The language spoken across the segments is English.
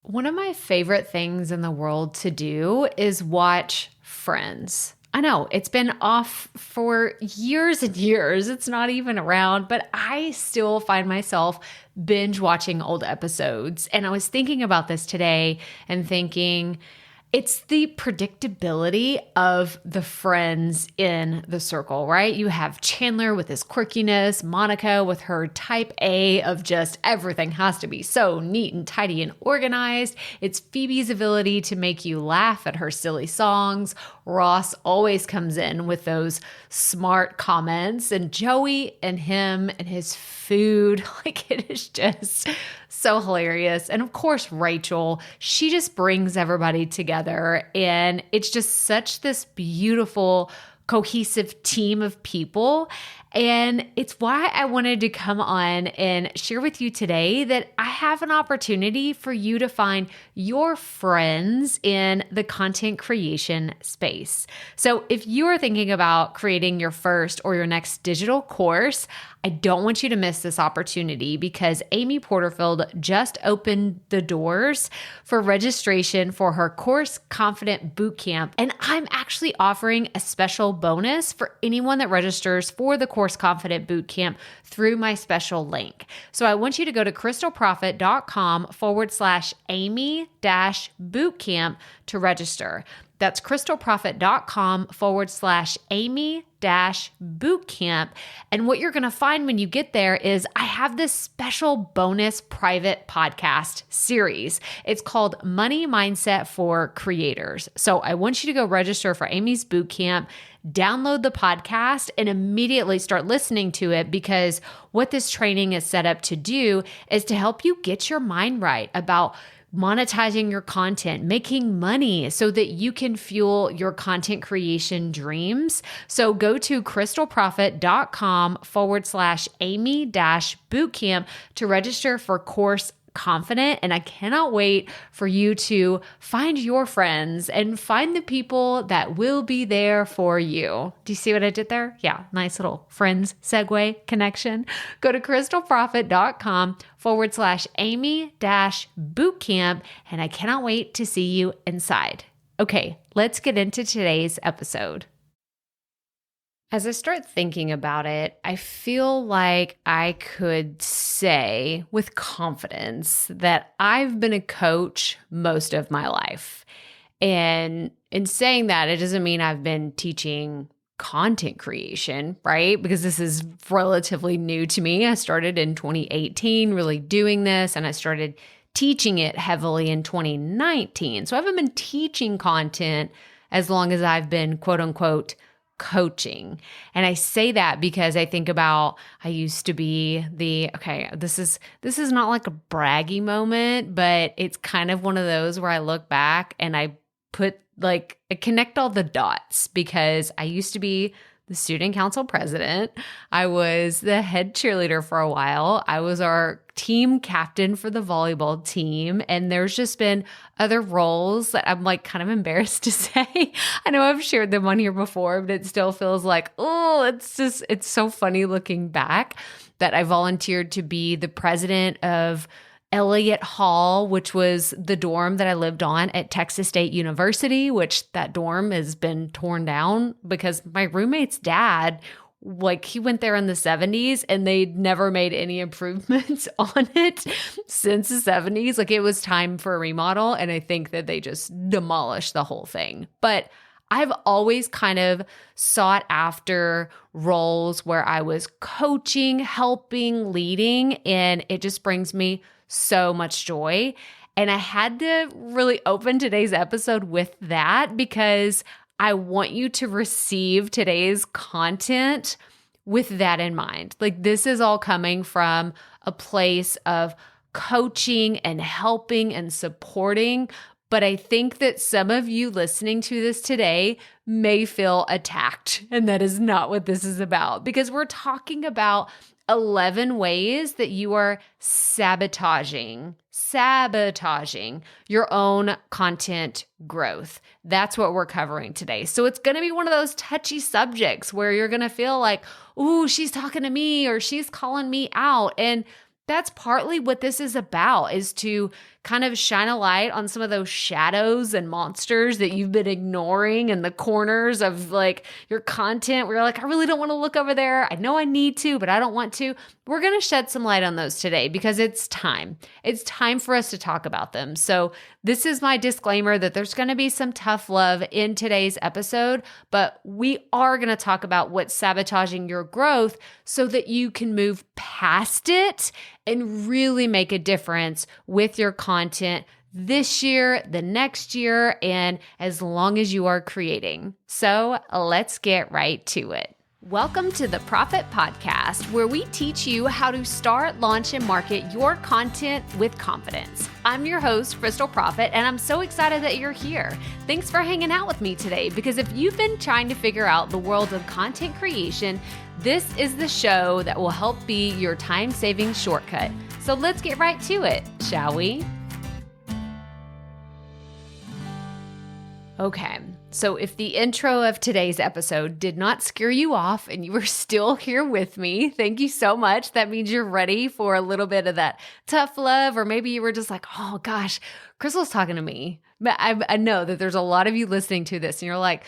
One of my favorite things in the world to do is watch Friends. I know it's been off for years and years. It's not even around, but I still find myself binge watching old episodes. And I was thinking about this today and thinking, it's the predictability of the friends in the circle, right? You have Chandler with his quirkiness, Monica with her type A of just everything has to be so neat and tidy and organized. It's Phoebe's ability to make you laugh at her silly songs. Ross always comes in with those smart comments, and Joey and him and his food, like it is just so hilarious. And of course, Rachel, she just brings everybody together, and it's just such this beautiful, cohesive team of people. And it's why I wanted to come on and share with you today that I have an opportunity for you to find your friends in the content creation space. So if you are thinking about creating your first or your next digital course, I don't want you to miss this opportunity because Amy Porterfield just opened the doors for registration for her Course Confident Bootcamp. And I'm actually offering a special bonus for anyone that registers for the Course Confident Bootcamp through my special link. So I want you to go to crystalprofit.com/Amy-bootcamp to register. That's crystalprofit.com/Amy-bootcamp. And what you're going to find when you get there is I have this special bonus private podcast series. It's called Money Mindset for Creators. So I want you to go register for Amy's bootcamp, download the podcast, and immediately start listening to it, because what this training is set up to do is to help you get your mind right about monetizing your content, making money so that you can fuel your content creation dreams. So go to crystalprofit.com/Amy-bootcamp to register for Course Confident. And I cannot wait for you to find your friends and find the people that will be there for you. Do you see what I did there? Yeah, nice little friends segue connection. Go to crystalprofit.com/Amy-bootcamp. And I cannot wait to see you inside. Okay, let's get into today's episode. As I start thinking about it, I feel like I could say with confidence that I've been a coach most of my life. And in saying that, it doesn't mean I've been teaching content creation, right? Because this is relatively new to me. I started in 2018 really doing this, and I started teaching it heavily in 2019. So I haven't been teaching content as long as I've been quote unquote coaching. And I say that because I think about, I used to be this is not like a braggy moment, but it's kind of one of those where I look back and I connect all the dots, because I used to be the student council president. I was the head cheerleader for a while. I was our team captain for the volleyball team. And there's just been other roles that I'm kind of embarrassed to say. I know I've shared them on here before, but it still feels like, it's so funny looking back that I volunteered to be the president of Elliott Hall, which was the dorm that I lived on at Texas State University, which that dorm has been torn down because my roommate's dad, he went there in the 70s and they'd never made any improvements on it since the 70s. It was time for a remodel, and I think that they just demolished the whole thing. But I've always kind of sought after roles where I was coaching, helping, leading, and it just brings me so much joy. And I had to really open today's episode with that because I want you to receive today's content with that in mind. This is all coming from a place of coaching and helping and supporting. But I think that some of you listening to this today may feel attacked, and that is not what this is about, because we're talking about 11 ways that you are sabotaging your own content growth. That's what we're covering today. So it's going to be one of those touchy subjects where you're going to feel like, ooh, she's talking to me or she's calling me out. And that's partly what this is about, is to kind of shine a light on some of those shadows and monsters that you've been ignoring in the corners of like your content where you're like, I really don't want to look over there. I know I need to, but I don't want to. We're going to shed some light on those today because it's time. It's time for us to talk about them. So this is my disclaimer that there's going to be some tough love in today's episode, but we are going to talk about what's sabotaging your growth so that you can move past it and really make a difference with your content this year, the next year, and as long as you are creating. So let's get right to it. Welcome to the Profit Podcast, where we teach you how to start, launch, and market your content with confidence. I'm your host, Crystal Profit, and I'm so excited that you're here. Thanks for hanging out with me today, because if you've been trying to figure out the world of content creation, this is the show that will help be your time-saving shortcut. So let's get right to it, shall we? Okay, so if the intro of today's episode did not scare you off and you were still here with me, thank you so much. That means you're ready for a little bit of that tough love, or maybe you were just like, oh gosh, Crystal's talking to me. But I know that there's a lot of you listening to this and you're like,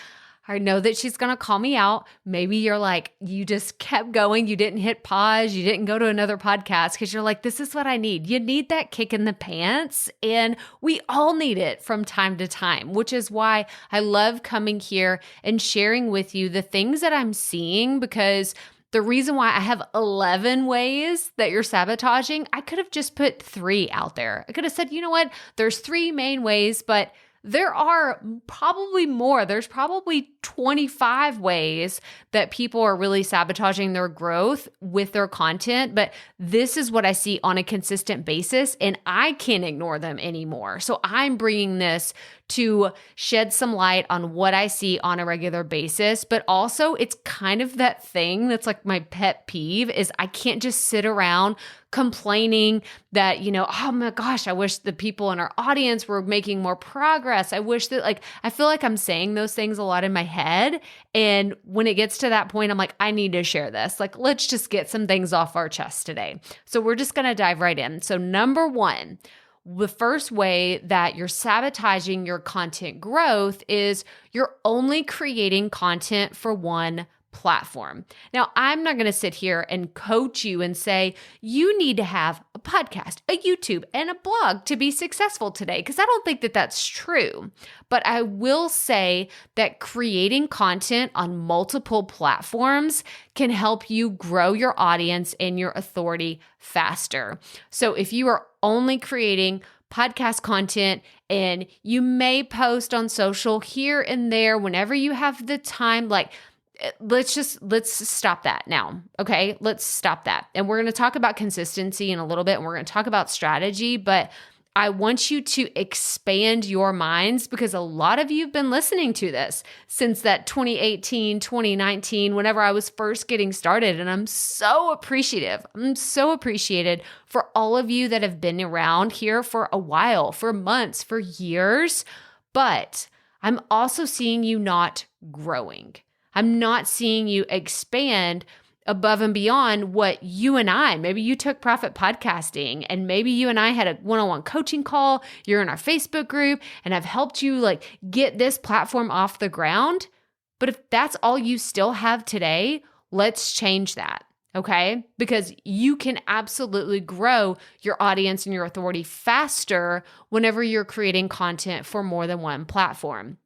I know that she's going to call me out. Maybe you're like, you just kept going. You didn't hit pause. You didn't go to another podcast because you're like, this is what I need. You need that kick in the pants. And we all need it from time to time, which is why I love coming here and sharing with you the things that I'm seeing, because the reason why I have 11 ways that you're sabotaging, I could have just put 3 out there. I could have said, you know what? There's 3 main ways, but there are probably more. There's probably 25 ways that people are really sabotaging their growth with their content, but this is what I see on a consistent basis, and I can't ignore them anymore. So I'm bringing this to shed some light on what I see on a regular basis, but also it's kind of that thing that's like my pet peeve is I can't just sit around complaining that, oh my gosh, I wish the people in our audience were making more progress. I wish that I feel like I'm saying those things a lot in my head. And when it gets to that point, I'm like, I need to share this. Let's just get some things off our chest today. So we're just going to dive right in. So number 1, the first way that you're sabotaging your content growth is you're only creating content for one platform. Now, I'm not going to sit here and coach you and say, you need to have a podcast, a YouTube, and a blog to be successful today, because I don't think that that's true. But I will say that creating content on multiple platforms can help you grow your audience and your authority faster. So if you are only creating podcast content and you may post on social here and there whenever you have the time, let's stop that now. Okay. Let's stop that. And we're going to talk about consistency in a little bit, and we're going to talk about strategy, but I want you to expand your minds, because a lot of you have been listening to this since that 2018, 2019, whenever I was first getting started. And I'm so appreciative. I'm so appreciated for all of you that have been around here for a while, for months, for years. But I'm also seeing you not growing. I'm not seeing you expand above and beyond what you and I, maybe you took Profit Podcasting and maybe you and I had a one-on-one coaching call, you're in our Facebook group, and I've helped you get this platform off the ground. But if that's all you still have today, let's change that. Okay? Because you can absolutely grow your audience and your authority faster whenever you're creating content for more than one platform.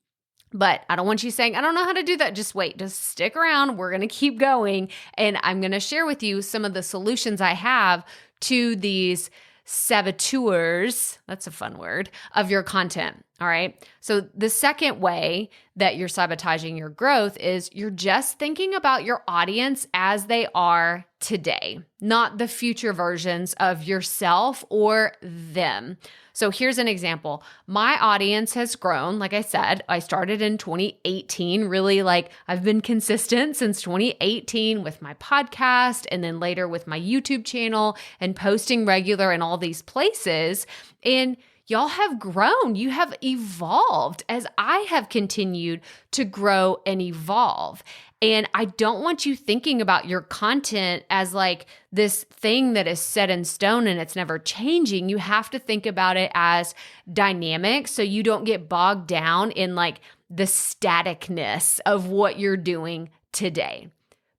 But I don't want you saying, I don't know how to do that. Just wait, just stick around. We're going to keep going. And I'm going to share with you some of the solutions I have to these saboteurs, that's a fun word, of your content. All right. So the second way that you're sabotaging your growth is you're just thinking about your audience as they are today, not the future versions of yourself or them. So here's an example. My audience has grown. Like I said, I started in 2018, really I've been consistent since 2018 with my podcast, and then later with my YouTube channel and posting regular in all these places. And y'all have grown. You have evolved as I have continued to grow and evolve. And I don't want you thinking about your content as like this thing that is set in stone and it's never changing. You have to think about it as dynamic so you don't get bogged down in like the staticness of what you're doing today.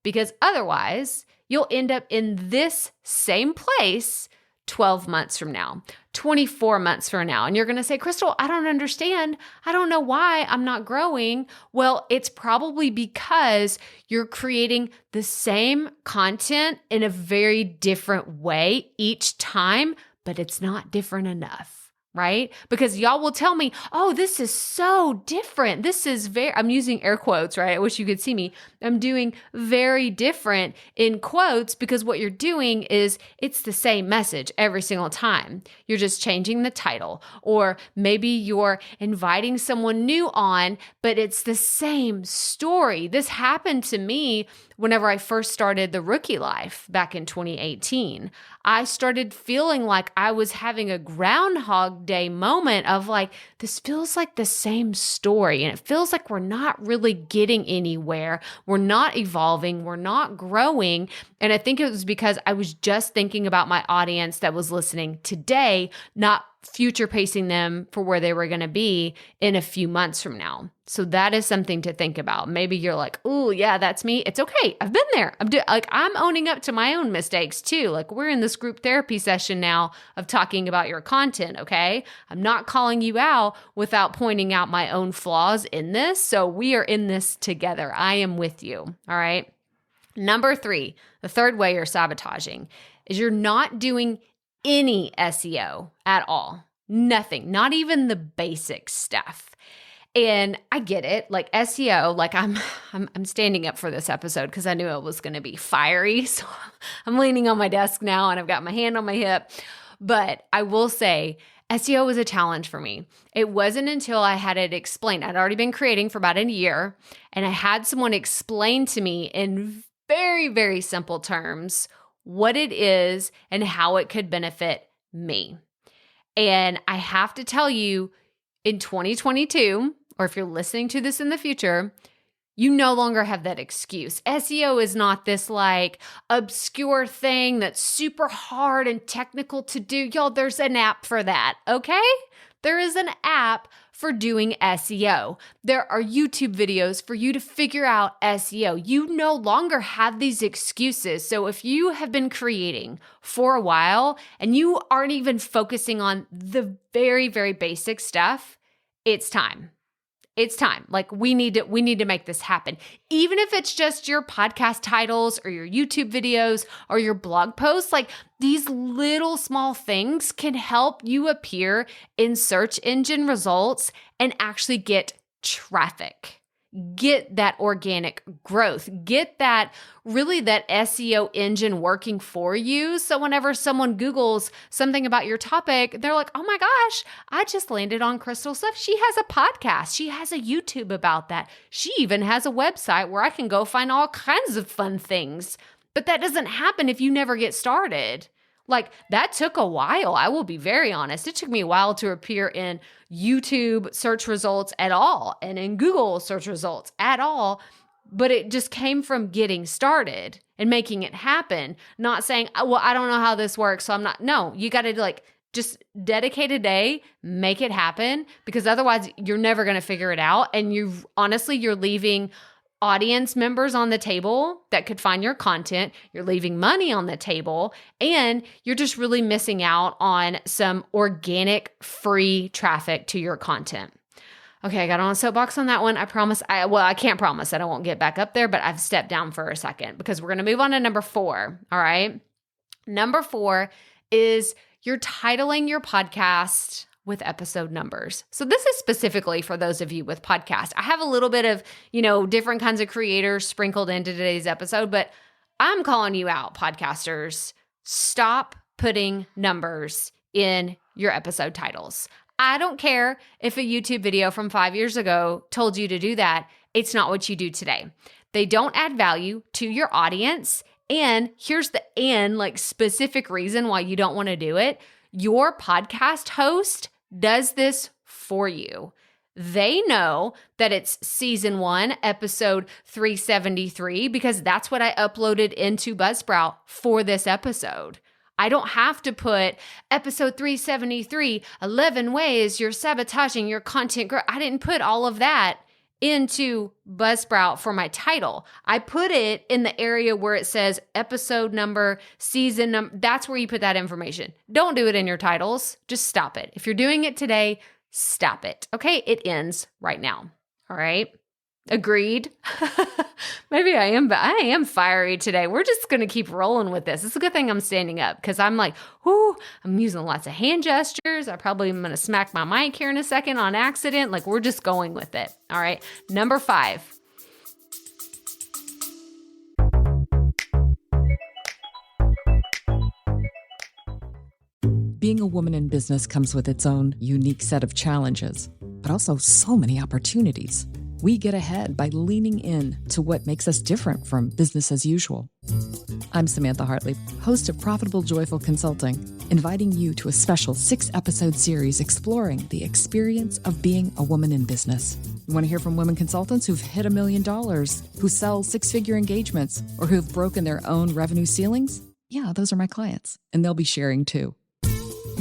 Because otherwise, you'll end up in this same place 12 months from now, 24 months from now. And you're going to say, Crystal, I don't understand. I don't know why I'm not growing. Well, it's probably because you're creating the same content in a very different way each time, but it's not different enough. Right? Because y'all will tell me, oh, this is so different. This is I'm using air quotes, right? I wish you could see me. I'm doing very different in quotes because what you're doing is it's the same message every single time. You're just changing the title, or maybe you're inviting someone new on, but it's the same story. This happened to me whenever I first started the Rookie Life back in 2018. I started feeling like I was having a Groundhog Day moment of like, this feels like the same story. And it feels like we're not really getting anywhere. We're not evolving. We're not growing. And I think it was because I was just thinking about my audience that was listening today, not future pacing them for where they were going to be in a few months from now. So that is something to think about. Maybe you're like, oh yeah, that's me. It's okay. I've been there. I'm owning up to my own mistakes too. Like we're in this group therapy session now of talking about your content. Okay. I'm not calling you out without pointing out my own flaws in this. So we are in this together. I am with you. All right. Number 3, the third way you're sabotaging is you're not doing any SEO at all. Nothing, not even the basic stuff. And I get it, like SEO, like I'm standing up for this episode because I knew it was going to be fiery. So I'm leaning on my desk now and I've got my hand on my hip. But I will say SEO was a challenge for me. It wasn't until I had it explained. I'd already been creating for about a year and I had someone explain to me in very, very simple terms what it is and how it could benefit me. And I have to tell you, in 2022, or if you're listening to this in the future, you no longer have that excuse. SEO is not this like obscure thing that's super hard and technical to do. Y'all, there's an app for that, okay? There is an app for doing SEO. There are YouTube videos for you to figure out SEO. You no longer have these excuses. So if you have been creating for a while and you aren't even focusing on the very, very basic stuff, it's time. It's time. Like we need to make this happen. Even if it's just your podcast titles or your YouTube videos or your blog posts, like these little small things can help you appear in search engine results and actually get traffic. Get that organic growth, get that SEO engine working for you. So whenever someone Googles something about your topic, they're like, oh my gosh, I just landed on Crystal stuff. She has a podcast. She has a YouTube about that. She even has a website where I can go find all kinds of fun things. But that doesn't happen if you never get started. Like that took a while. I will be very honest. It took me a while to appear in YouTube search results at all and in Google search results at all. But it just came from getting started and making it happen, not saying, well, I don't know how this works, so I'm not. No, you got to like just dedicate a day, make it happen, because otherwise you're never going to figure it out. And you're leaving audience members on the table that could find your content. You're leaving money on the table, and you're just really missing out on some organic free traffic to your content. Okay, I got on a soapbox on that one. I promise. I can't promise that I won't get back up there, but I've stepped down for a second because we're going to move on to number 4. All right. Number 4 is you're titling your podcast with episode numbers. So this is specifically for those of you with podcasts. I have a little bit of, different kinds of creators sprinkled into today's episode, but I'm calling you out, podcasters. Stop putting numbers in your episode titles. I don't care if a YouTube video from 5 years ago told you to do that. It's not what you do today. They don't add value to your audience. And here's the specific reason why you don't want to do it. Your podcast host does this for you. They know that it's season 1, episode 373, because that's what I uploaded into Buzzsprout for this episode. I don't have to put episode 373, 11 ways you're sabotaging your content growth. I didn't put all of that into Buzzsprout for my title. I put it in the area where it says episode number, season number. That's where you put that information. Don't do it in your titles. Just stop it. If you're doing it today, stop it. Okay, it ends right now. All right. Agreed. Maybe I am, but I am fiery today. We're just going to keep rolling with this. It's a good thing I'm standing up because I'm like, whoo, I'm using lots of hand gestures. I probably am going to smack my mic here in a second on accident. Like, we're just going with it. All right. Number 5. Being a woman in business comes with its own unique set of challenges, but also so many opportunities. We get ahead by leaning in to what makes us different from business as usual. I'm Samantha Hartley, host of Profitable Joyful Consulting, inviting you to a special 6-episode series exploring the experience of being a woman in business. You want to hear from women consultants who've hit $1 million, who sell 6-figure engagements, or who've broken their own revenue ceilings? Yeah, those are my clients, and they'll be sharing too.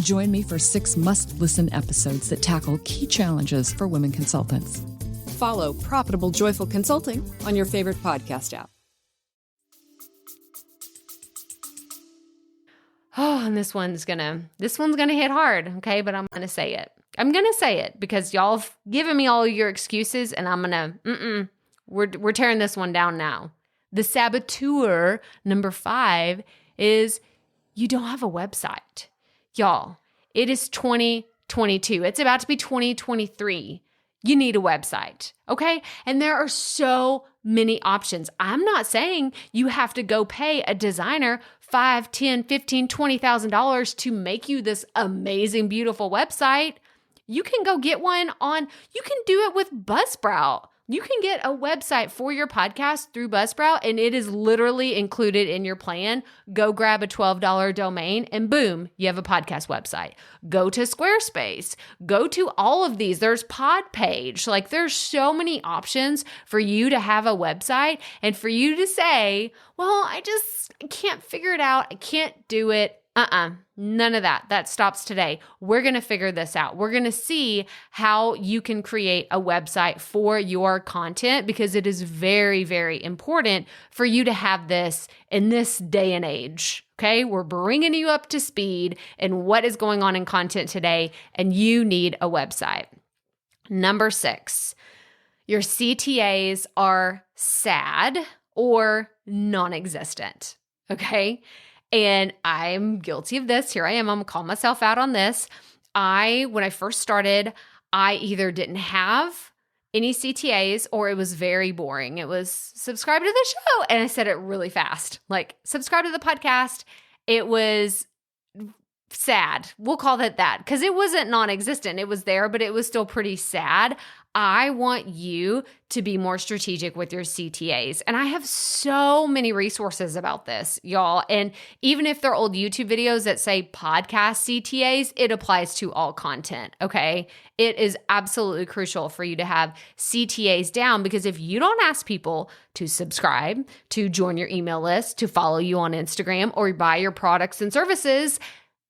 Join me for 6 must-listen episodes that tackle key challenges for women consultants. Follow Profitable Joyful Consulting on your favorite podcast app. Oh, and this one's gonna hit hard, okay? But I'm gonna say it. I'm gonna say it because y'all have given me all your excuses, and I'm gonna, we're tearing this one down now. The saboteur, number 5, is you don't have a website. Y'all, it is 2022. It's about to be 2023. You need a website, okay? And there are so many options. I'm not saying you have to go pay a designer $5, $10, $15, $20,000 to make you this amazing, beautiful website. You can go get one you can do it with Buzzsprout. You can get a website for your podcast through Buzzsprout, and it is literally included in your plan. Go grab a $12 domain, and boom, you have a podcast website. Go to Squarespace. Go to all of these. There's Podpage. Like, there's so many options for you to have a website and for you to say, well, I can't figure it out. I can't do it. None of that. That stops today. We're going to figure this out. We're going to see how you can create a website for your content because it is very, very important for you to have this in this day and age. Okay. We're bringing you up to speed in what is going on in content today, and you need a website. Number 6, your CTAs are sad or non-existent. Okay. And I'm guilty of this. Here I am. I'm going to call myself out on this. When I first started, I either didn't have any CTAs or it was very boring. It was subscribe to the show. And I said it really fast, like subscribe to the podcast. It was sad. We'll call it that because it wasn't non-existent. It was there, but it was still pretty sad. I want you to be more strategic with your CTAs. And I have so many resources about this, y'all. And even if they're old YouTube videos that say podcast CTAs, it applies to all content, okay? It is absolutely crucial for you to have CTAs down because if you don't ask people to subscribe, to join your email list, to follow you on Instagram, or buy your products and services,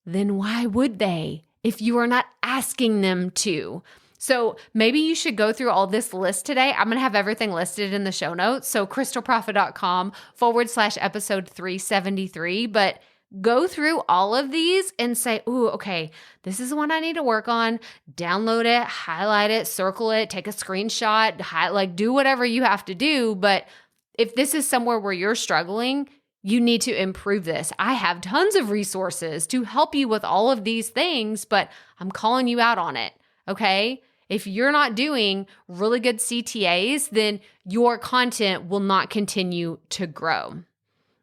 then why would they if you are not asking them to? So maybe you should go through all this list today. I'm going to have everything listed in the show notes. So crystalprofit.com/episode 373. But go through all of these and say, ooh, okay, this is the one I need to work on. Download it, highlight it, circle it, take a screenshot, do whatever you have to do. But if this is somewhere where you're struggling, you need to improve this. I have tons of resources to help you with all of these things, but I'm calling you out on it, okay? If you're not doing really good CTAs, then your content will not continue to grow.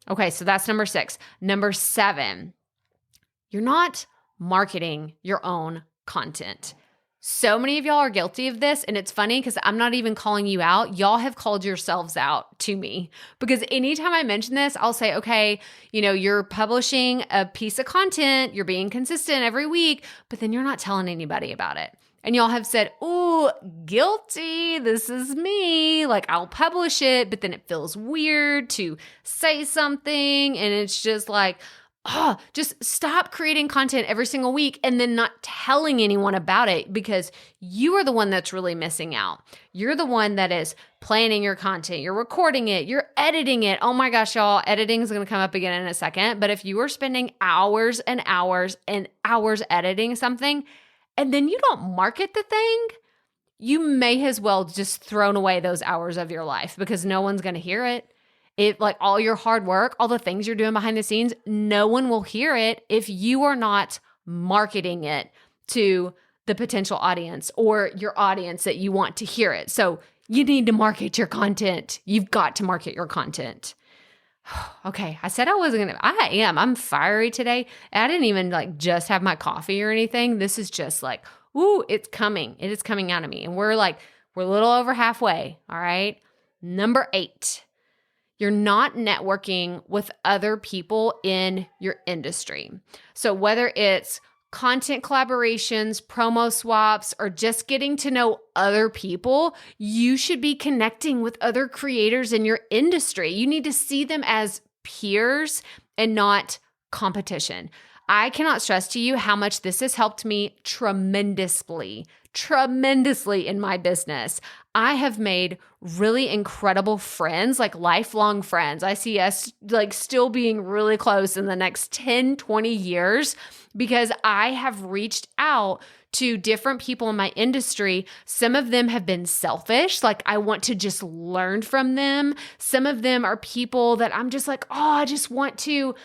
Okay, so that's number 6. Number 7, you're not marketing your own content. So many of y'all are guilty of this, and it's funny because I'm not even calling you out. Y'all have called yourselves out to me because anytime I mention this, I'll say, okay, you're publishing a piece of content, you're being consistent every week, but then you're not telling anybody about it. And y'all have said, ooh, guilty, this is me. Like, I'll publish it, but then it feels weird to say something, and it's just like, just stop creating content every single week and then not telling anyone about it because you are the one that's really missing out. You're the one that is planning your content. You're recording it. You're editing it. Oh my gosh, y'all, editing is going to come up again in a second. But if you are spending hours and hours and hours editing something and then you don't market the thing, you may as well just thrown away those hours of your life because no one's going to hear it. Like all your hard work, all the things you're doing behind the scenes, no one will hear it if you are not marketing it to the potential audience or your audience that you want to hear it. So you need to market your content. You've got to market your content. Okay, I said I wasn't going to. I am. I'm fiery today. I didn't even just have my coffee or anything. This is just like, ooh, it's coming. It is coming out of me. And we're a little over halfway. All right. Number 8. You're not networking with other people in your industry. So whether it's content collaborations, promo swaps, or just getting to know other people, you should be connecting with other creators in your industry. You need to see them as peers and not competition. I cannot stress to you how much this has helped me tremendously in my business. I have made really incredible friends, like lifelong friends. I see us still being really close in the next 10, 20 years because I have reached out to different people in my industry. Some of them have been selfish. Like I want to just learn from them. Some of them are people that I'm just like, oh, I just want to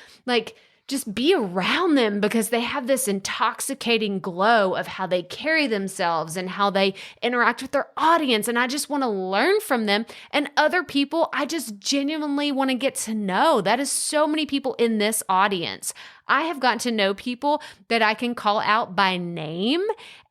just be around them because they have this intoxicating glow of how they carry themselves and how they interact with their audience. And I just want to learn from them. And other people, I just genuinely want to get to know. That is so many people in this audience. I have gotten to know people that I can call out by name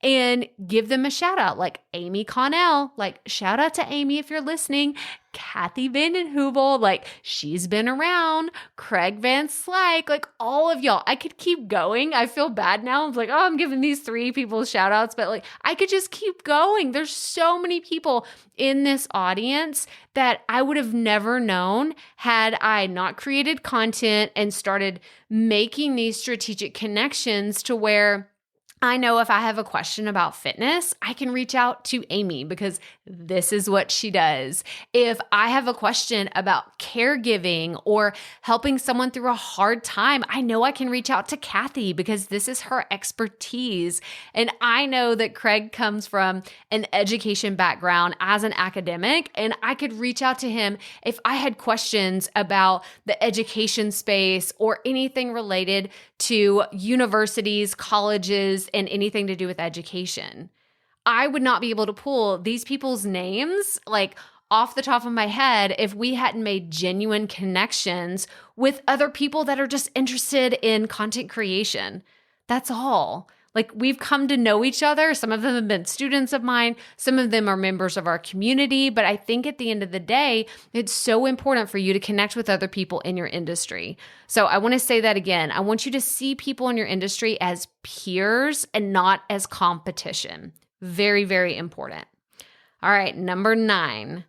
and give them a shout out, like Amy Connell, shout out to Amy if you're listening. Kathy Vanden Heuvel, she's been around. Craig Van Slyke, all of y'all. I could keep going. I feel bad now. I'm I'm giving these 3 people shout outs, but I could just keep going. There's so many people in this audience that I would have never known had I not created content and started making these strategic connections to where I know if I have a question about fitness, I can reach out to Amy because this is what she does. If I have a question about caregiving or helping someone through a hard time, I know I can reach out to Kathy because this is her expertise. And I know that Craig comes from an education background as an academic, and I could reach out to him if I had questions about the education space or anything related to universities, colleges, and anything to do with education. I would not be able to pull these people's names off the top of my head if we hadn't made genuine connections with other people that are just interested in content creation. That's all. We've come to know each other. Some of them have been students of mine. Some of them are members of our community. But I think at the end of the day, it's so important for you to connect with other people in your industry. So I want to say that again. I want you to see people in your industry as peers and not as competition. Very, very important. All right, number 9.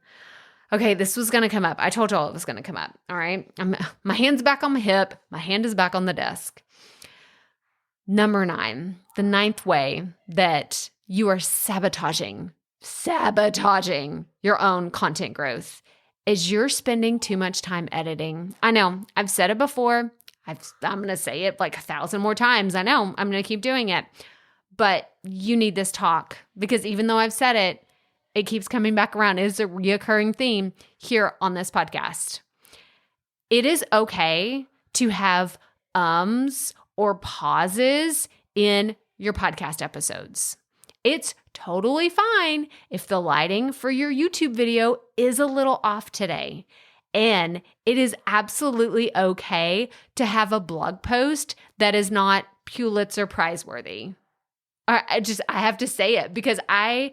Okay, this was going to come up. I told y'all it was going to come up. All right, my hand's back on my hip. My hand is back on the desk. Number 9, the 9th way that you are sabotaging your own content growth is you're spending too much time editing. I know, I've said it before. I'm going to say it 1,000 more times. I know, I'm going to keep doing it. But you need this talk because even though I've said it, it keeps coming back around. It is a reoccurring theme here on this podcast. It is okay to have or pauses in your podcast episodes. It's totally fine if the lighting for your YouTube video is a little off today. And it is absolutely okay to have a blog post that is not Pulitzer Prize worthy. I have to say it because I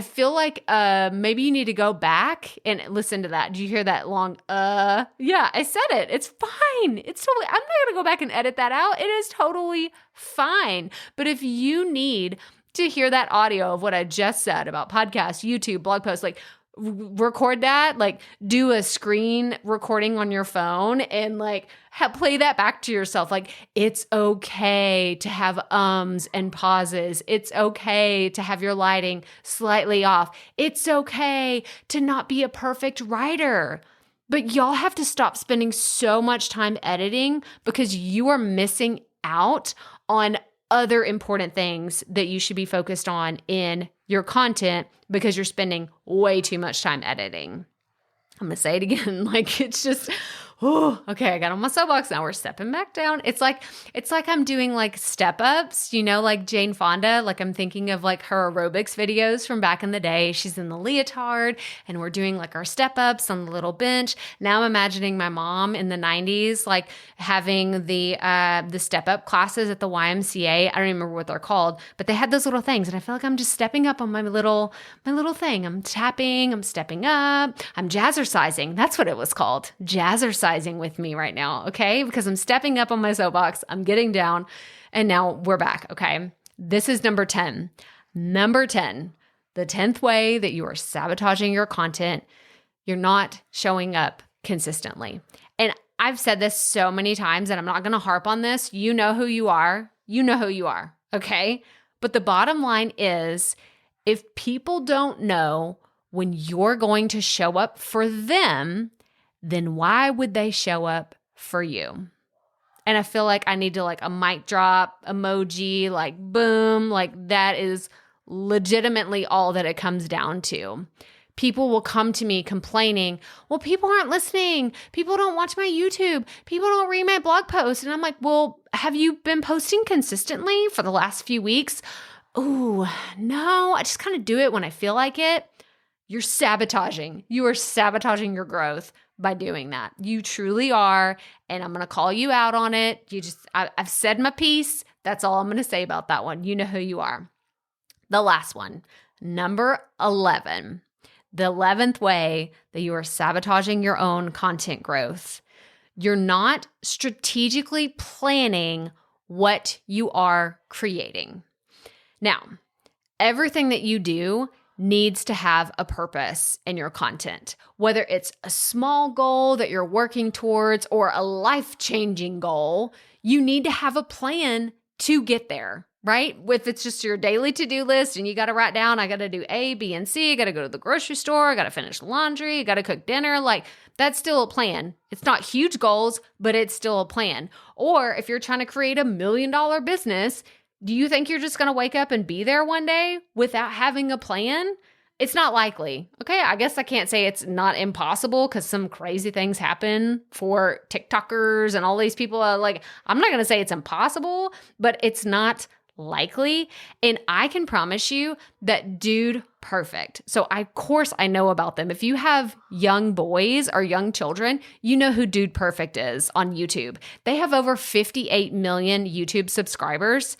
feel like maybe you need to go back and listen to that. Did you hear that long yeah, I said it. It's fine. It's totally, I'm not going to go back and edit that out. It is totally fine. But if you need to hear that audio of what I just said about podcasts, YouTube, blog posts, like record that, like do a screen recording on your phone and like play that back to yourself. Like it's okay to have ums and pauses. It's okay to have your lighting slightly off. It's okay to not be a perfect writer. But y'all have to stop spending so much time editing because you are missing out on other important things that you should be focused on in your content because you're spending way too much time editing. I'm going to say it again. Like it's just, oh, okay, I got on my soapbox. Now we're stepping back down. It's like I'm doing like step ups, like Jane Fonda. Like I'm thinking of like her aerobics videos from back in the day. She's in the leotard and we're doing like our step ups on the little bench. Now I'm imagining my mom in the 90s, like having the step up classes at the YMCA. I don't even remember what they're called, but they had those little things. And I feel like I'm just stepping up on my little thing. I'm tapping, I'm stepping up, I'm jazzercising. That's what it was called. Jazzercising with me right now, okay? Because I'm stepping up on my soapbox, I'm getting down, and now we're back, okay? This is number 10. Number 10, the 10th way that you are sabotaging your content, you're not showing up consistently. And I've said this so many times, and I'm not going to harp on this. You know who you are. You know who you are, okay? But the bottom line is, if people don't know when you're going to show up for them, then why would they show up for you? And I feel like I need to like a mic drop emoji, like boom, like that is legitimately all that it comes down to. People will come to me complaining, well, people aren't listening. People don't watch my YouTube. People don't read my blog posts. And I'm like, well, have you been posting consistently for the last few weeks? Ooh, no, I just kind of do it when I feel like it. You're sabotaging. You are sabotaging your growth by doing that. You truly are. And I'm going to call you out on it. I've said my piece. That's all I'm going to say about that one. You know who you are. The last one, number 11, the 11th way that you are sabotaging your own content growth. You're not strategically planning what you are creating. Now, everything that you do needs to have a purpose in your content, whether it's a small goal that you're working towards or a life-changing goal. You need to have a plan to get there, right? If it's just your daily to-do list and you got to write down, I got to do A, B, and C, I got to go to the grocery store, I got to finish laundry, I got to cook dinner, like that's still a plan. It's not huge goals, but it's still a plan. Or if you're trying to create $1 million business, do you think you're just going to wake up and be there one day without having a plan? It's not likely. Okay, I guess I can't say it's not impossible because some crazy things happen for TikTokers and all these people. Like, I'm not going to say it's impossible, but it's not likely. And I can promise you that Dude Perfect. So of course I know about them. If you have young boys or young children, you know who Dude Perfect is on YouTube. They have over 58 million YouTube subscribers.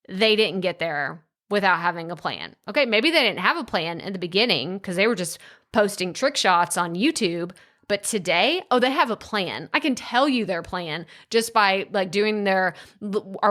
They didn't get there without having a plan. Okay, maybe they didn't have a plan in the beginning because they were just posting trick shots on YouTube. But today, they have a plan. I can tell you their plan just by like doing or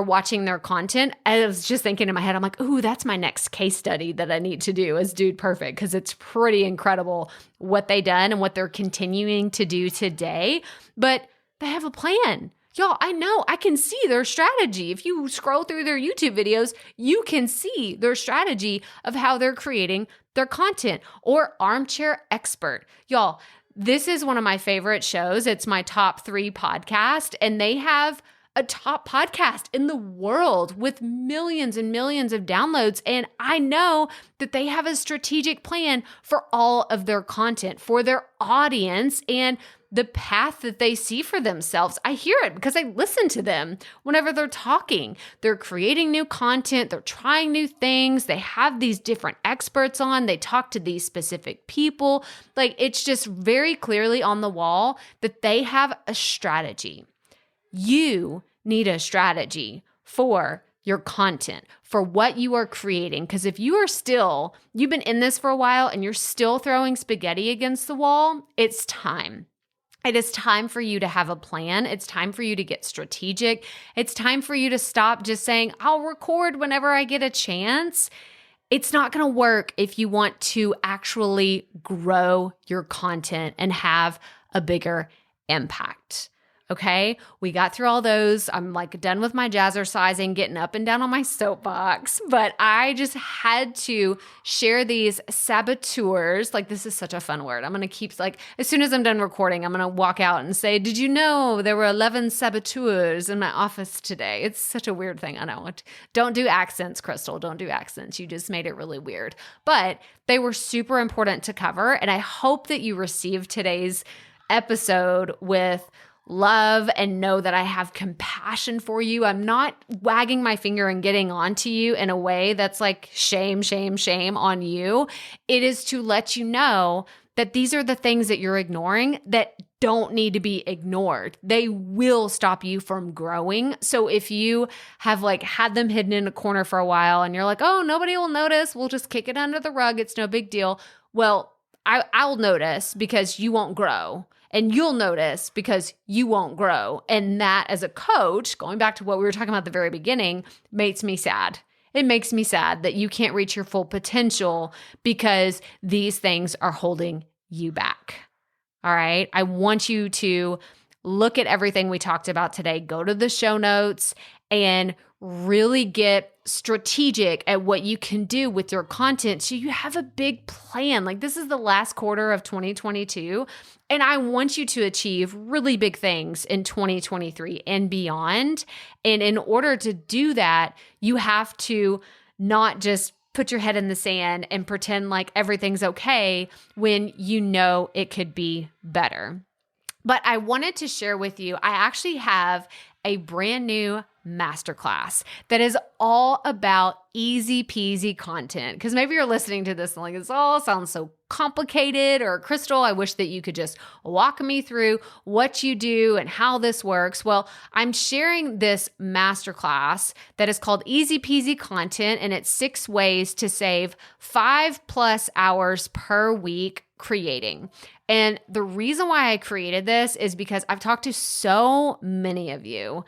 watching their content. I was just thinking in my head, I'm like, ooh, that's my next case study that I need to do as Dude Perfect because it's pretty incredible what they done and what they're continuing to do today. But they have a plan. Y'all, I know, I can see their strategy. If you scroll through their YouTube videos, you can see their strategy of how they're creating their content. Or Armchair Expert. Y'all, this is one of my favorite shows. It's my top 3 podcast, and they have a top podcast in the world with millions and millions of downloads. And I know that they have a strategic plan for all of their content, for their audience, and the path that they see for themselves. I hear it because I listen to them whenever they're talking. They're creating new content. They're trying new things. They have these different experts on. They talk to these specific people. Like, it's just very clearly on the wall that they have a strategy. You need a strategy for your content, for what you are creating. Because if you've been in this for a while and you're still throwing spaghetti against the wall, it's time. It is time for you to have a plan. It's time for you to get strategic. It's time for you to stop just saying, I'll record whenever I get a chance. It's not going to work if you want to actually grow your content and have a bigger impact. Okay, we got through all those. I'm like done with my jazzercising, getting up and down on my soapbox, but I just had to share these saboteurs. Like, this is such a fun word. I'm going to keep, like, as soon as I'm done recording, I'm going to walk out and say, did you know there were 11 saboteurs in my office today? It's such a weird thing. I know. Don't do accents, Crystal. Don't do accents. You just made it really weird. But they were super important to cover. And I hope that you received today's episode with love and know that I have compassion for you. I'm not wagging my finger and getting onto you in a way that's like shame, shame, shame on you. It is to let you know that these are the things that you're ignoring that don't need to be ignored. They will stop you from growing. So if you have like had them hidden in a corner for a while and you're like, oh, nobody will notice, we'll just kick it under the rug, it's no big deal. Well, I'll notice because you won't grow. And you'll notice because you won't grow. And that, as a coach, going back to what we were talking about at the very beginning, makes me sad. It makes me sad that you can't reach your full potential because these things are holding you back. All right. I want you to look at everything we talked about today. Go to the show notes and really get strategic at what you can do with your content so you have a big plan. Like, this is the last quarter of 2022, and I want you to achieve really big things in 2023 and beyond. And in order to do that, you have to not just put your head in the sand and pretend like everything's okay when you know it could be better. But I wanted to share with you, I actually have a brand new masterclass that is all about easy peasy content. Because maybe you're listening to this and like, this all sounds so complicated, or Crystal, I wish that you could just walk me through what you do and how this works. Well, I'm sharing this masterclass that is called Easy Peasy Content, and it's 6 ways to save 5+ hours per week creating. And the reason why I created this is because I've talked to so many of you,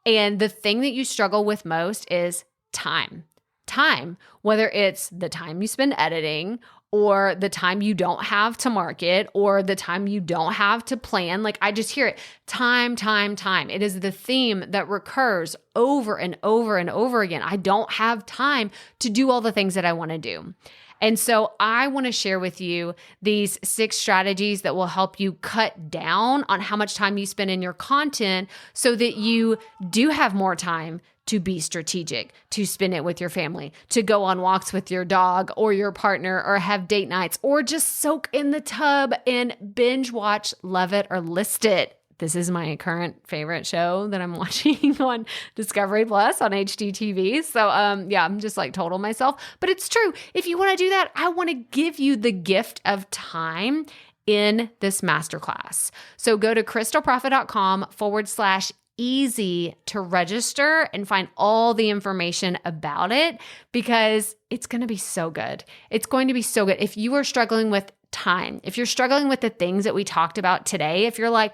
and the thing that you struggle with most is time. Time, whether it's the time you spend editing, or the time you don't have to market, or the time you don't have to plan. Like, I just hear it, time, time, time. It is the theme that recurs over and over and over again. I don't have time to do all the things that I want to do. And so I want to share with you these 6 strategies that will help you cut down on how much time you spend in your content so that you do have more time to be strategic, to spend it with your family, to go on walks with your dog or your partner, or have date nights, or just soak in the tub and binge watch Love It or List It. This is my current favorite show that I'm watching on Discovery Plus on HDTV. So yeah, I'm just like total myself. But it's true. If you want to do that, I want to give you the gift of time in this masterclass. So go to crystalprofit.com/easy to register and find all the information about it, because it's going to be so good. It's going to be so good. If you are struggling with time, if you're struggling with the things that we talked about today, if you're like,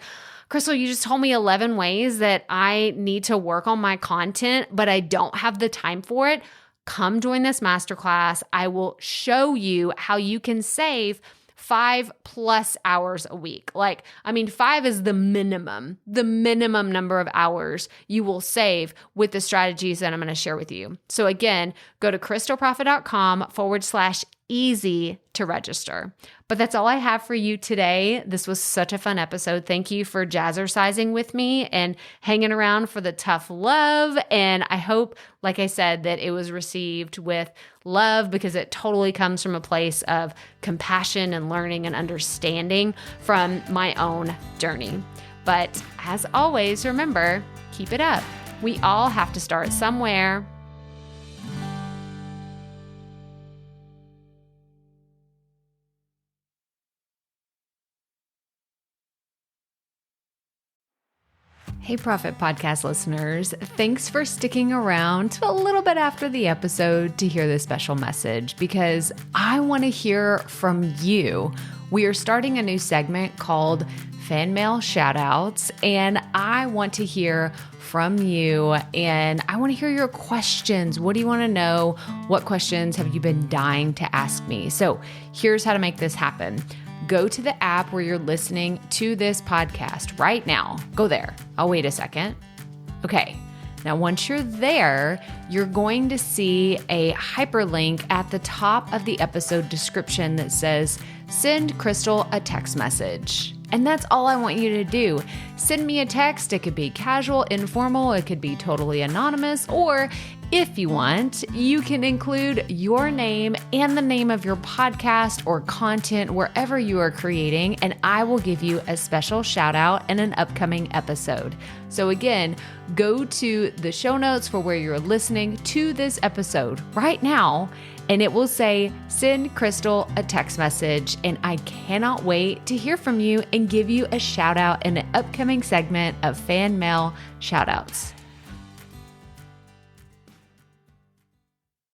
Crystal, you just told me 11 ways that I need to work on my content, but I don't have the time for it, come join this masterclass. I will show you how you can save 5+ hours a week. 5 is the minimum number of hours you will save with the strategies that I'm going to share with you. So again, go to crystalprofit.com/easy to register. But that's all I have for you today. This was such a fun episode. Thank you for jazzercising with me and hanging around for the tough love. And I hope, like I said, that it was received with love, because it totally comes from a place of compassion and learning and understanding from my own journey. But as always, remember, keep it up. We all have to start somewhere. Hey, Profit Podcast listeners. Thanks for sticking around to a little bit after the episode to hear this special message because I want to hear from you. We are starting a new segment called Fan Mail Shoutouts, and I want to hear from you and I want to hear your questions. What do you want to know? What questions have you been dying to ask me? So here's how to make this happen. Go to the app where you're listening to this podcast right now. Go there. I'll wait a second. Okay. Now, once you're there, you're going to see a hyperlink at the top of the episode description that says, send Crystal a text message. And that's all I want you to do. Send me a text. It could be casual, informal. It could be totally anonymous. Or if you want, you can include your name and the name of your podcast or content wherever you are creating, and I will give you a special shout out in an upcoming episode. So again, go to the show notes for where you're listening to this episode right now, and it will say, send Crystal a text message. And I cannot wait to hear from you and give you a shout out in an upcoming segment of Fan Mail Shoutouts.